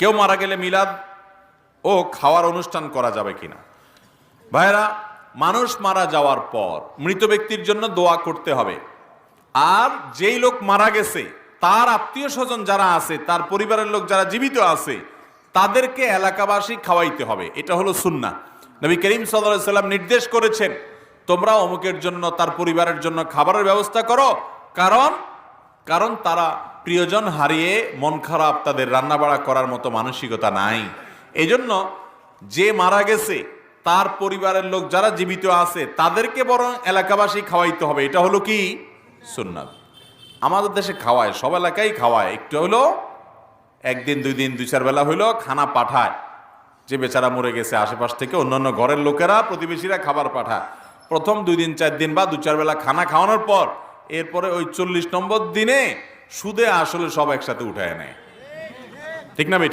কেউ মারা গেলে মিলাদ ও খাওয়ার অনুষ্ঠান করা যাবে কিনা? ভাইরা, মানুষ মারা যাওয়ার পর মৃত ব্যক্তির জন্য দোয়া করতে হবে। আর যেই লোক মারা গেছে তার আত্মীয় স্বজন যারা আছে, তার পরিবারের লোক যারা জীবিত আছে, তাদেরকে এলাকাবাসী খাওয়াইতে হবে। এটা হলো সুন্নাহ। নবী করিম সাল্লাল্লাহু আলাইহি সাল্লাম নির্দেশ করেছেন, তোমরা অমুকের জন্য, তার পরিবারের জন্য খাবারের ব্যবস্থা করো, কারণ তারা প্রিয়জন হারিয়ে মন খারাপ, তাদের রান্নাবাড়া করার মতো মানসিকতা নাই। এজন্য যে মারা গেছে তার পরিবারের লোক যারা জীবিত আছে তাদেরকে বরং এলাকাবাসী খাওয়াইতে হবে। এটা হলো কি সুন্নাত। আমাদের দেশে খাওয়ায়, সব এলাকায় খাওয়ায়, একটু হলো একদিন দুই দিন দুই চার বেলা হইলো খানা পাঠায়। যে বেচারা মরে গেছে আশেপাশ থেকে অন্যান্য ঘরের লোকেরা, প্রতিবেশীরা খাবার পাঠায়। প্রথম 2 দিন 4 দিন বা 2-4 বেলা খানা খাওয়ানোর পর এরপরে ওই 40 নম্বর দিনে সুদে আসলে সব একসাথে উঠায় নেয়। ঠিক না?